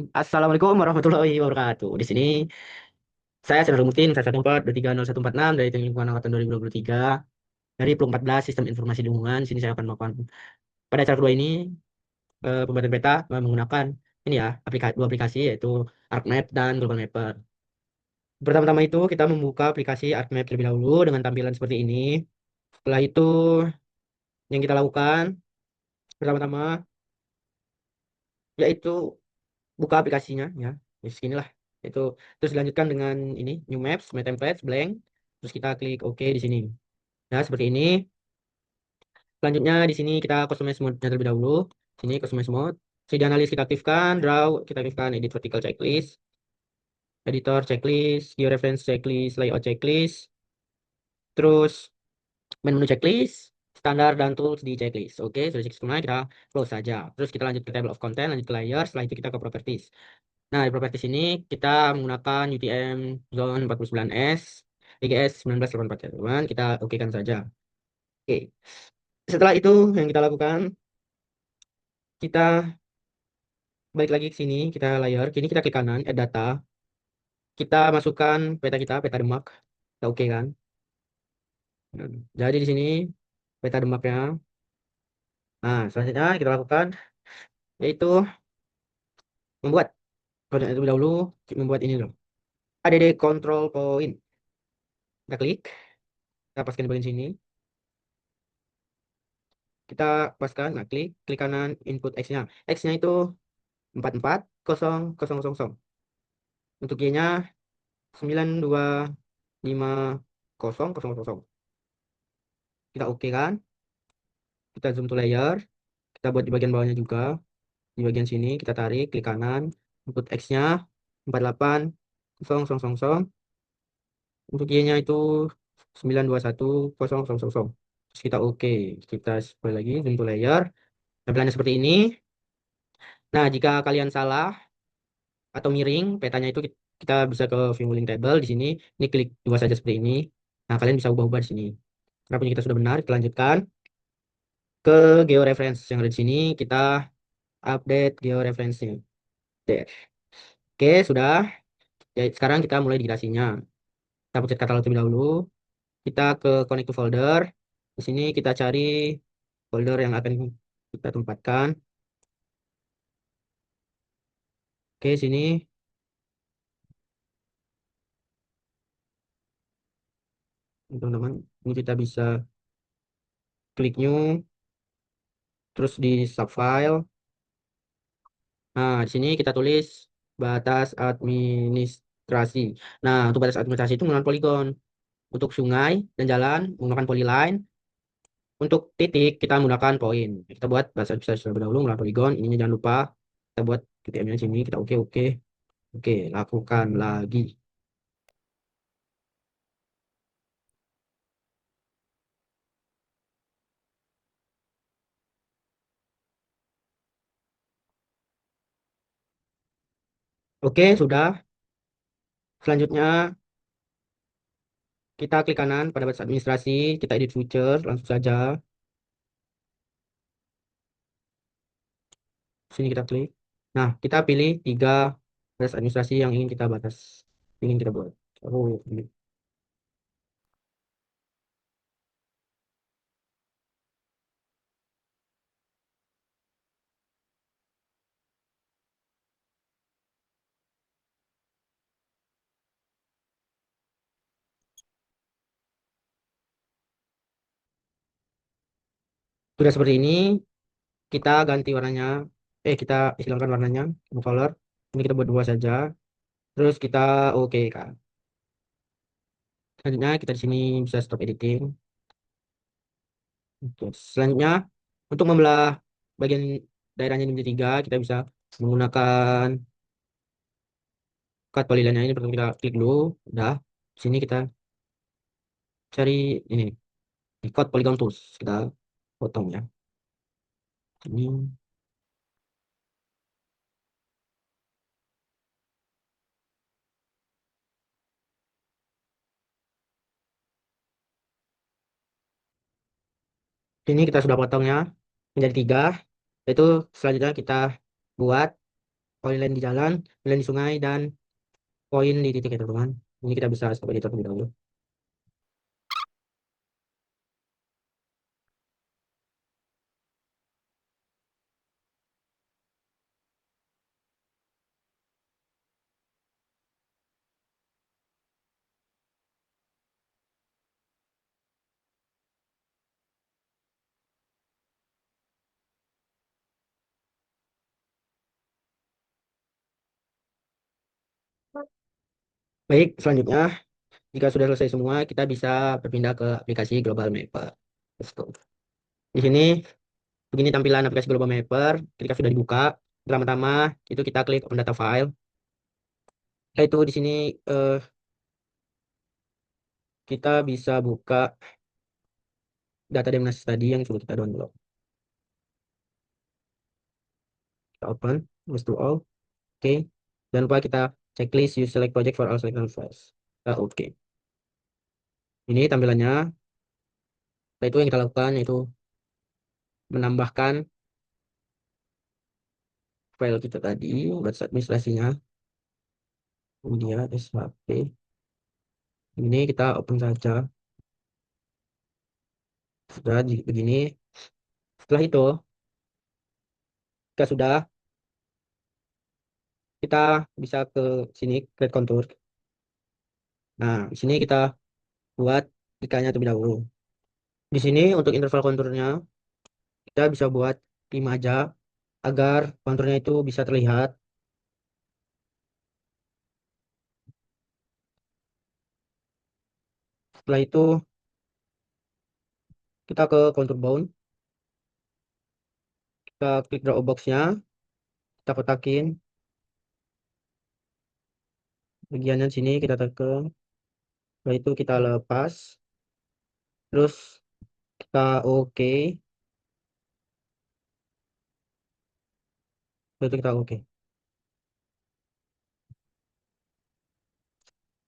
Assalamualaikum warahmatullahi wabarakatuh. Di sini saya Sendal Mutin 114230146 dari Teknik Lingkungan Angkatan 2023 dari PLUM 14 Sistem Informasi Lingkungan. Di sini saya akan melakukan pada acara kedua ini pembuatan peta menggunakan ini ya dua aplikasi yaitu ArcMap dan Global Mapper. Pertama-tama itu kita membuka aplikasi ArcMap terlebih dahulu dengan tampilan seperti ini. Setelah itu yang kita lakukan pertama-tama yaitu buka aplikasinya ya. Di sini lah. Itu terus dilanjutkan dengan ini New Maps, My Templates, blank. Terus kita klik OK di sini. Ya, seperti ini. Selanjutnya di sini kita customize mode-nya terlebih dahulu. Sini customize mode. Sini analis kita aktifkan, draw kita aktifkan, edit vertical checklist, editor checklist, georeference checklist, layout checklist, terus menu checklist, standar dan tools di checklist. Oke, sudah checklist semua kita close saja. Terus kita lanjut ke table of content, lanjut ke layer, setelah itu kita ke properties. Nah, di properties ini kita menggunakan UTM Zone 49S, EGS 1984 teman. Kita oke kan saja. Oke. Setelah itu yang kita lakukan, kita balik lagi ke sini, kita layer. Kini kita klik kanan, add data. Kita masukkan kita, peta Demak. Kita oke kan? Jadi di sini peta Demaknya. Nah, selanjutnya kita lakukan yaitu membuat. Kalau itu dahulu membuat ini loh. ADD control point. Kita klik, kita paskan di bagian sini. Kita paskan, nah klik, klik kanan input X-nya. X-nya itu 440000. Untuk Y-nya 925000. Kita oke kan? Kita zoom to layer. Kita buat di bagian bawahnya juga. Di bagian sini kita tarik klik kanan. Input X-nya 480000. Untuk Y-nya itu 921000. Terus kita oke. Kita scroll lagi zoom to layer. Tampilannya seperti ini. Nah, jika kalian salah atau miring petanya itu kita bisa ke view link table di sini. Ini klik dua saja seperti ini. Nah, kalian bisa ubah-ubah di sini. Karena punya kita sudah benar, kita lanjutkan ke georeference yang ada di sini. Kita update georeference-nya. Oke, oke, sudah. Ya, sekarang kita mulai digitasinya. Kita pencet katalog terlebih dahulu. Kita ke connect to folder. Di sini kita cari folder yang akan kita tempatkan. Oke, sini teman-teman. Ini kita bisa klik new, terus di subfile. Nah, di sini kita tulis batas administrasi. Nah, untuk batas administrasi itu menggunakan poligon. Untuk sungai dan jalan menggunakan polyline. Untuk titik kita menggunakan poin. Kita buat batas administrasi terlebih dahulu menggunakan poligon. Ininya jangan lupa kita buat titik-nya di sini. Kita oke oke. Oke, lakukan lagi. Oke, sudah. Selanjutnya kita klik kanan pada batas administrasi. Kita edit feature langsung saja. Sini kita klik. Nah, kita pilih tiga batas administrasi yang ingin kita batas. Ingin kita buat. Oh, ini. Sudah seperti ini, kita ganti warnanya. Kita hilangkan warnanya, color. Ini kita buat dua saja. Terus kita oke kan. Selanjutnya kita di sini bisa stop editing. Oke. Selanjutnya untuk membelah bagian daerahnya ini menjadi tiga, kita bisa menggunakan cut polyline ini. Pertama kita klik dulu, udah. Di sini kita cari ini, cut polygon tools. Kita potong ya. Ini kita sudah potongnya menjadi tiga. Itu selanjutnya kita buat koin lain di jalan, koin lain di sungai, dan koin di titik itu teman. Ini kita bisa stop editor terlebih dahulu. Baik, selanjutnya jika sudah selesai semua, kita bisa berpindah ke aplikasi Global Mapper. Let's go. Di sini begini tampilan aplikasi Global Mapper ketika sudah dibuka. Pertama-tama itu kita klik open data file. Setelah itu di sini eh, kita bisa buka data diagnosis tadi yang sudah kita download. Kita open, yes to all. Oke. Jangan lupa kita checklist use select project for all selected files. Oke. Ini tampilannya. Setelah itu yang kita lakukan yaitu menambahkan file kita tadi, batas administrasinya. Kemudian SHP. Ini kita open saja. Sudah begini. Setelah itu, jika sudah, kita bisa ke sini, create contour. Nah, di sini kita buat ikannya terlebih dahulu. Di sini untuk interval konturnya, kita bisa buat 5 aja, agar konturnya itu bisa terlihat. Setelah itu, kita ke contour bound. Kita klik draw box-nya, kita kotakin. Bagiannya di sini kita tekan. Setelah itu kita lepas. Terus kita oke. Setelah itu kita oke.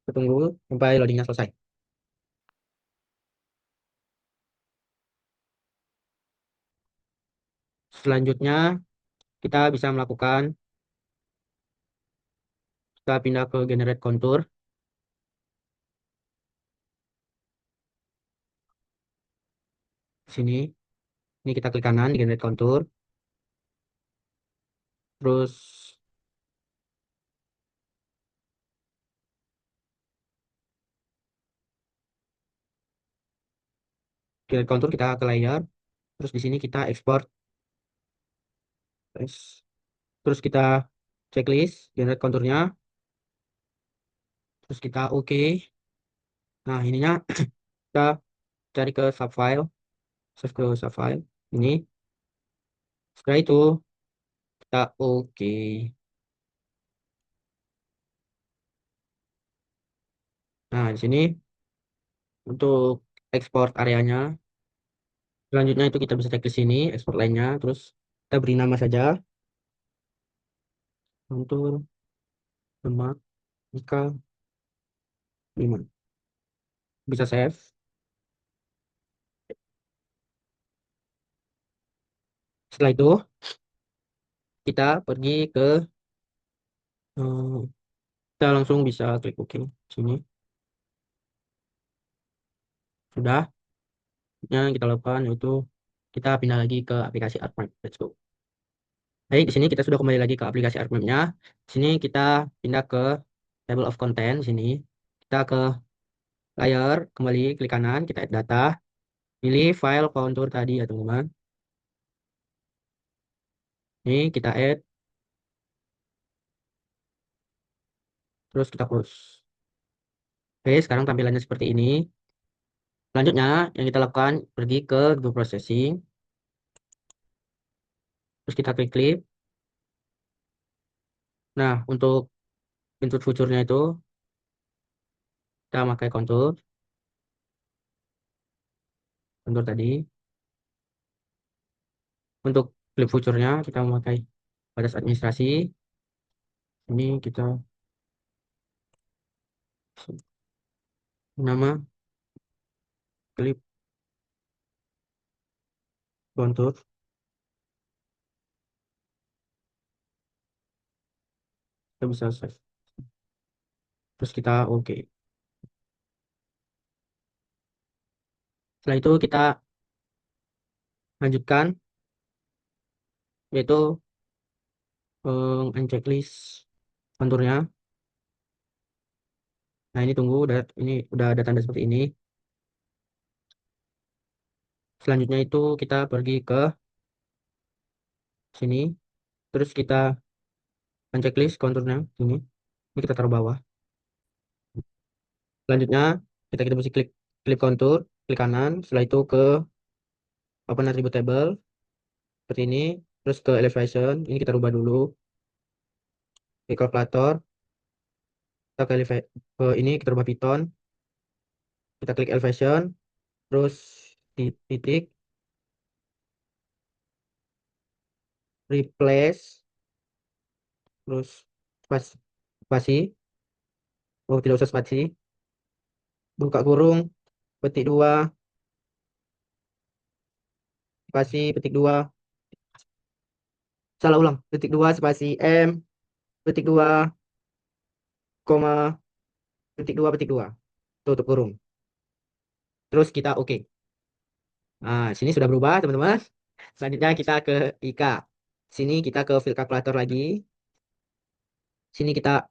Kita tunggu sampai loadingnya selesai. Selanjutnya, kita bisa melakukan, kita pindah ke generate contour. Sini, ini kita klik kanan di generate contour. Terus generate contour kita ke layer. Terus di sini kita export. Terus kita checklist generate contournya. Terus kita oke. Nah, ininya kita cari ke subfile, save ke subfile. Ini. Setelah itu kita oke. Nah, di sini untuk export areanya. Selanjutnya itu kita bisa cek ke sini, export lainnya. Terus kita beri nama saja. Contour, lemak, nikah, 5. Bisa save. Setelah itu kita pergi ke eh, kita langsung bisa klik OK sini. Sudah. Yang kita lakukan yaitu kita pindah lagi ke aplikasi ArtMap. Let's go. Baik, di sini kita sudah kembali lagi ke aplikasi ArtMap-nya. Di sini kita pindah ke table of content. Di sini kita ke layer, kembali klik kanan, kita add data, pilih file contour tadi ya teman-teman. Ini kita add, terus kita close. Oke, sekarang tampilannya seperti ini. Selanjutnya yang kita lakukan pergi ke Google Processing, terus kita klik clip. Nah, untuk input future-nya itu kita pakai contour, contour tadi. Untuk clip future-nya kita memakai batas administrasi. Ini kita nama klip contour. kita bisa save. Terus kita oke. Setelah itu kita lanjutkan, yaitu unchecklist konturnya. Nah ini tunggu, ini udah ada tanda seperti ini. Selanjutnya itu kita pergi ke sini, terus kita unchecklist konturnya ini. Ini kita taruh bawah. Selanjutnya kita mesti klik klik kontur, klik kanan. Setelah itu ke open attribute table seperti ini. Terus ke elevation, ini kita rubah dulu. Ke kalkulator, kita ke ini kita rubah Python. Kita klik elevation, terus titik replace, terus spasi, oh tidak usah spasi, buka kurung, petik dua, spasi, petik dua, salah ulang, petik dua, spasi M, petik dua, koma, petik dua, tutup kurung. Terus kita oke. Nah, sini sudah berubah, teman-teman. Selanjutnya kita ke IK. Sini kita ke field calculator lagi. Sini kita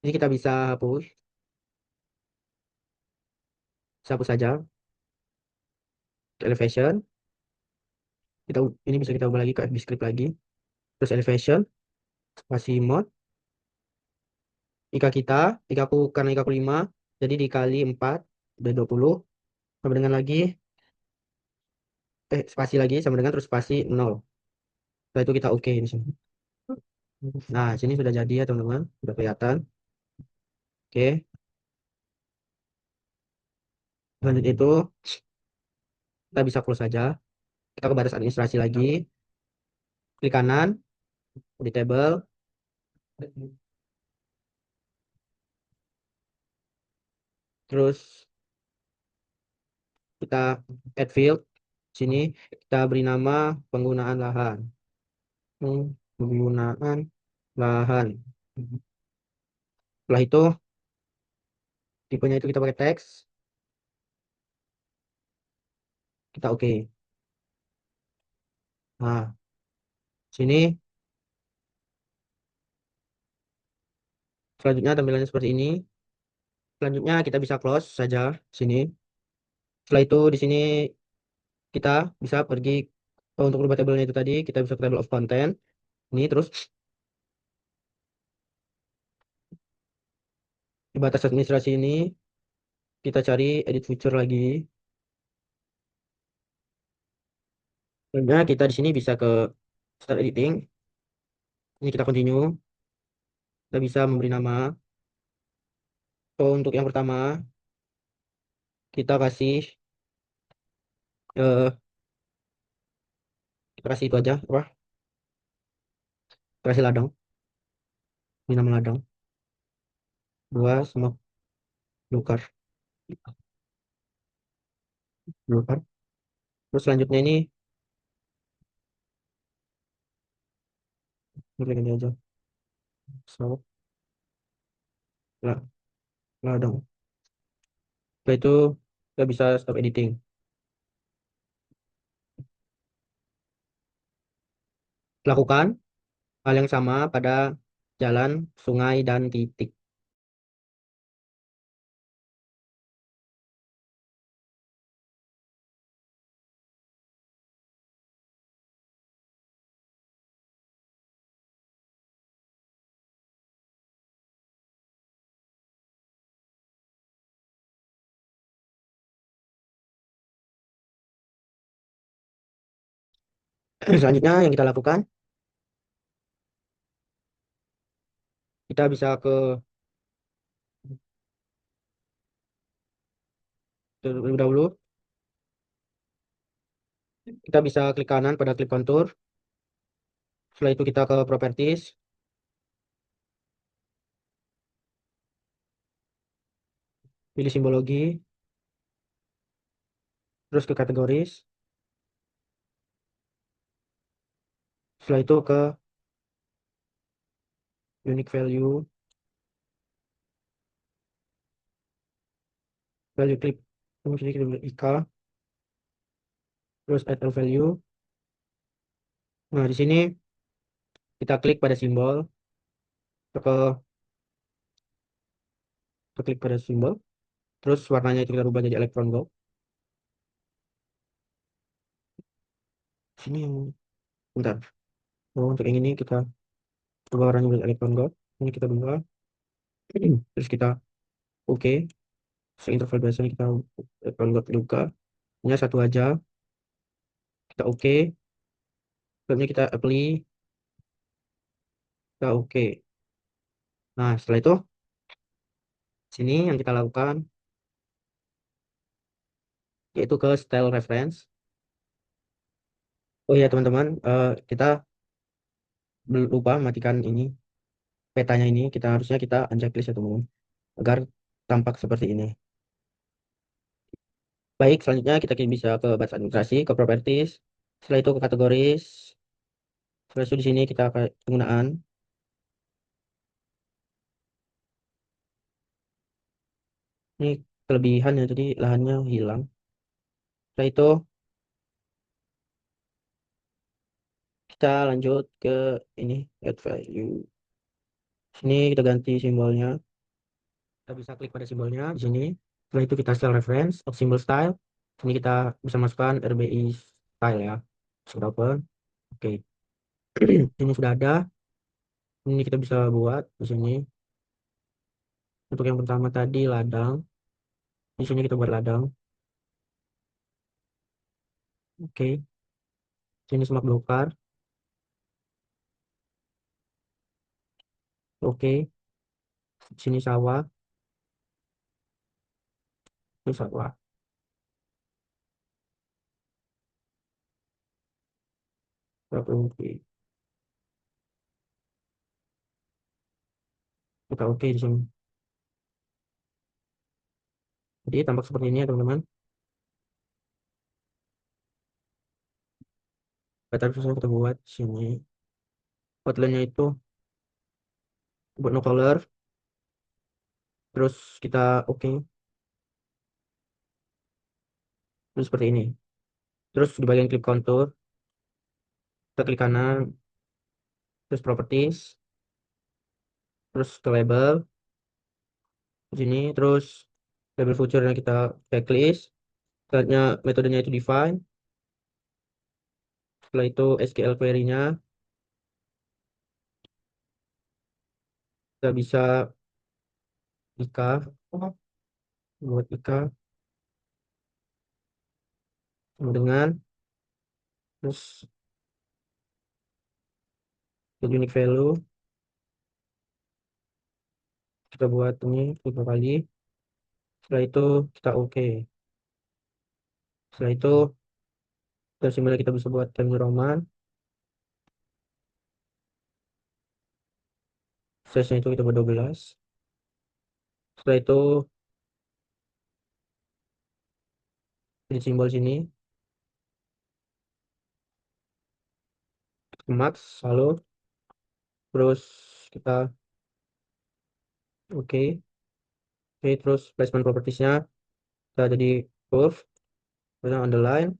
ini kita bisa hapus saja elevation. Ini bisa kita ubah lagi ke FB script lagi. Terus elevation, spasi mode. IK kita, IK aku karena IK aku 5, jadi dikali 4 udah 20 sama dengan lagi spasi lagi sama dengan terus spasi 0. Setelah itu kita oke di sini. Nah, sini sudah jadi ya, teman-teman. Sudah kelihatan. Oke. Selanjutnya itu kita bisa close saja. Kita ke batas administrasi lagi. Klik kanan di table. Terus kita add field. Sini kita beri nama penggunaan lahan. Penggunaan lahan. Setelah itu tipenya itu kita pakai teks. Kita oke. Nah, sini selanjutnya tampilannya seperti ini. Selanjutnya kita bisa close saja sini. Setelah itu di sini kita bisa pergi untuk merubah tabelnya itu tadi, kita bisa ke table of content. Ini terus di batas administrasi ini kita cari edit feature lagi. Selanjutnya kita di sini bisa ke start editing. Ini kita continue. Kita bisa memberi nama. Untuk yang pertama kita kasih eh kita kasih itu aja apa? Kita kasih ladang. Ini nama ladang. Dua sama blue card. Blue card. Terus selanjutnya ini klik ini aja. So, ladang. Setelah itu kita bisa stop editing. Lakukan hal yang sama pada jalan, sungai, dan titik. Selanjutnya yang kita lakukan, kita bisa ke terlebih dahulu, kita bisa klik kanan pada klik kontur. Setelah itu kita ke properties, pilih simbologi, terus ke kategoris. Setelah itu ke unique value clip, terus ini kita buat IK, terus add a value. Nah, di sini kita klik pada simbol, kita klik pada simbol, terus warnanya itu kita rubah jadi electron gold. Sini yang bentar. Oh, untuk yang ini kita rubah warnanya menjadi electron gold. Ini kita rubah, terus kita oke. Seinterval biasanya kita electron gold juga. Ini satu aja, kita oke. Selanjutnya kita apply, kita oke. Nah, setelah itu sini yang kita lakukan yaitu ke style reference. Oh iya teman-teman, kita lupa matikan ini petanya ini. Kita harusnya kita unchecklist ya teman-teman agar tampak seperti ini. Baik, selanjutnya kita bisa ke batas administrasi, ke properties. Setelah itu ke kategoris. Setelah itu di sini kita ke penggunaan. Ini kelebihan ya, jadi lahannya hilang. Setelah itu kita lanjut ke ini add value. Sini kita ganti simbolnya. Kita bisa klik pada simbolnya di sini. Setelah itu kita style reference of symbol style. Sini kita bisa masukkan RBI style ya. Sudah open. Oke. Ini sudah ada. Ini kita bisa buat di sini. Untuk yang pertama tadi ladang. Di sini kita buat ladang. Oke. Sini semak belukar. Oke. Sini sawah. Ini sawah. Oke. Kita oke di sini. Jadi tampak seperti ini ya teman-teman. Data susah kita buat di sini. Outline-nya itu buat no color. Terus kita oke. Terus seperti ini. Terus di bagian clip contour, kita klik kanan, terus properties, terus ke label, di sini, terus label future yang kita checklist, selanjutnya metodenya itu define, setelah itu SQL query-nya, kita bisa IK, buat IK sama dengan, terus unique value, kita buat ini beberapa kali, setelah itu kita oke. Setelah itu dari sini kita bisa buat Times New Roman, size-nya itu kita buat 12. Setelah itu di simbol sini max, halo, terus kita oke. Oke, terus placement propertiesnya kita jadi curve, terus underline,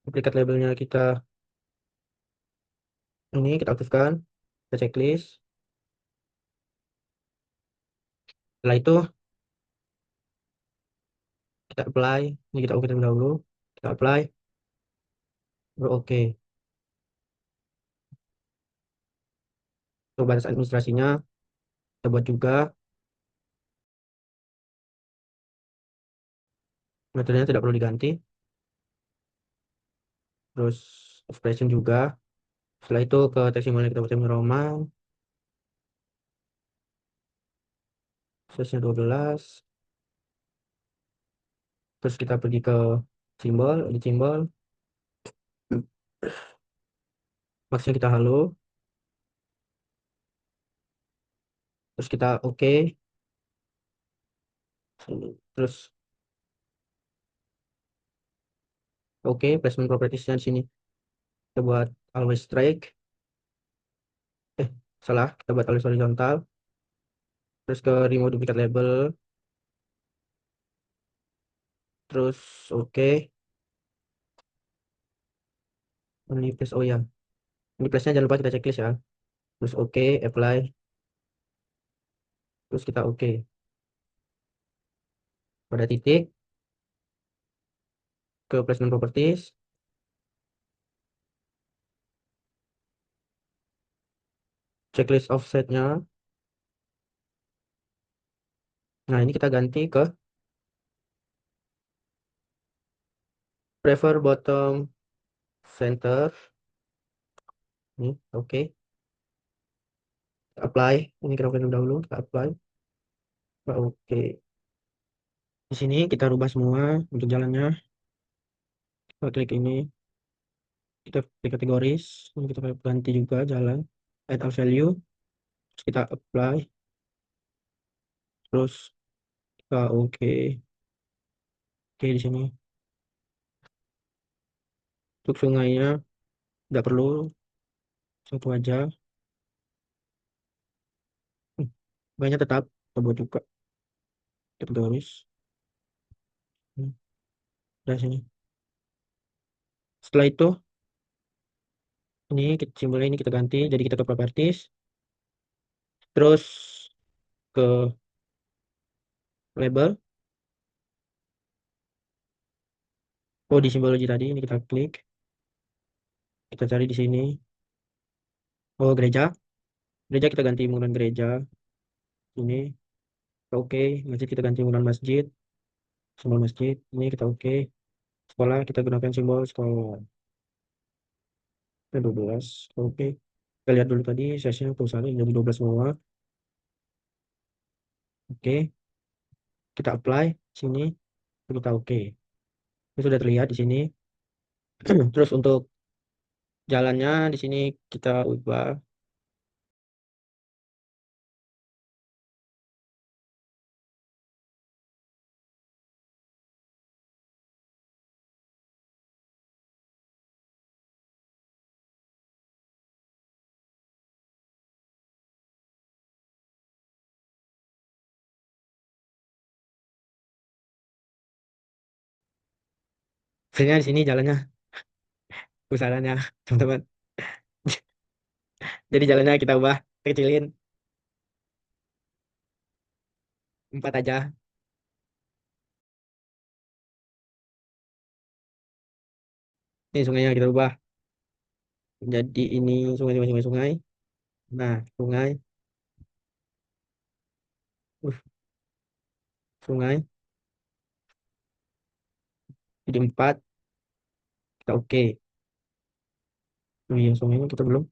duplicate labelnya kita ini kita aktifkan, kita checklist. Setelah itu kita apply, ini kita oke terlebih dahulu, kita apply, baru oke. Untuk batas administrasinya kita buat juga, metodenya tidak perlu diganti, terus expression juga. Setelah itu ke teks simbolnya kita buat Roman, size-nya 12, terus kita pergi ke simbol, di simbol, maksudnya kita halo, terus kita oke, terus oke, placement propertiesnya di sini kita buat always strike, salah, kita buat alias horizontal, terus ke remove duplicate label, terus oke. Ini place, oh ya, ini place nya jangan lupa kita checklist ya, terus oke, apply, terus kita oke. Pada titik ke placement properties, checklist offsetnya. Nah, ini kita ganti ke prefer bottom center. Ini oke. Apply. Ini kita lakukan dahulu, kita apply. Nah, oke. Di sini kita rubah semua untuk jalannya. Kita klik ini, kita klik kategoris. Ini kita ganti juga jalan. Add all value. Terus kita apply. Terus kita oke. Oke di sini. Untuk sungainya nggak perlu, satu aja. Banyak tetap kita buat juga kategoris. Dari sini. Setelah itu, ini simbolnya ini kita ganti. Jadi kita ke properties. Terus ke label. Oh, di simbologi tadi ini kita klik. Kita cari di sini. Oh, gereja. Gereja kita ganti menggunakan gereja. Ini kita oke. Masjid kita ganti menggunakan masjid. Simbol masjid. Ini kita oke. Sekolah kita gunakan simbol sekolah. Kita 12. Oke. Kita lihat dulu tadi sesinya perusahaan jadi 12 semua. Oke. Kita apply sini. Kita oke. Ini sudah terlihat di sini. Terus untuk jalannya di sini kita ubah. Sebenarnya di sini jalannya usahanya teman-teman. Jadi jalannya kita ubah, kita kecilin 4 aja. Ini sungainya kita ubah. Jadi ini sungai, sungai, sungai, sungai. Nah, sungai, uh, sungai. Jadi 4, kita oke. Oh iya, sungai ini kita belum.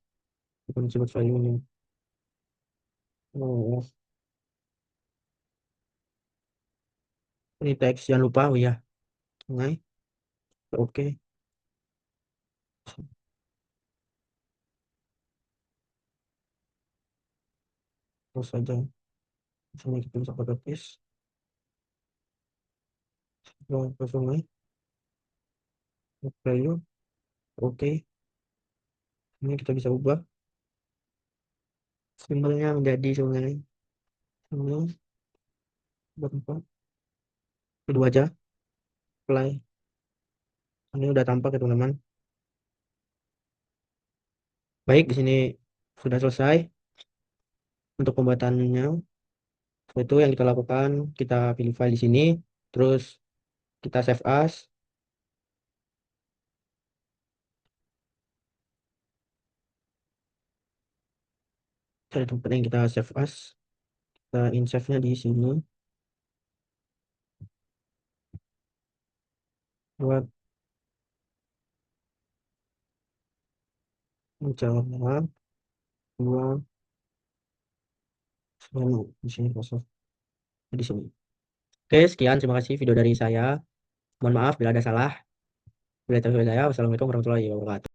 Kita sebut value ini. Oh, ini teks jangan lupa. Oh ya, sungai. Kita oke. Terus saja. Sini kita bisa pakai tes. Ke sungai. Value. Oke. Ini kita bisa ubah. Simbolnya menjadi sungai. Sungai. Buat 4. Kedua aja. Play. Ini udah tampak ya teman-teman. Baik, di sini sudah selesai untuk pembuatannya. Itu yang kita lakukan, kita pilih file di sini, terus kita save as. Cari tempat yang kita save as. Kita insert-nya di sini. Buat mencoba dua di sini Microsoft di sini. Oke, sekian, terima kasih video dari saya. Mohon maaf bila ada salah. Bila terlalu saya. Wassalamualaikum warahmatullahi wabarakatuh.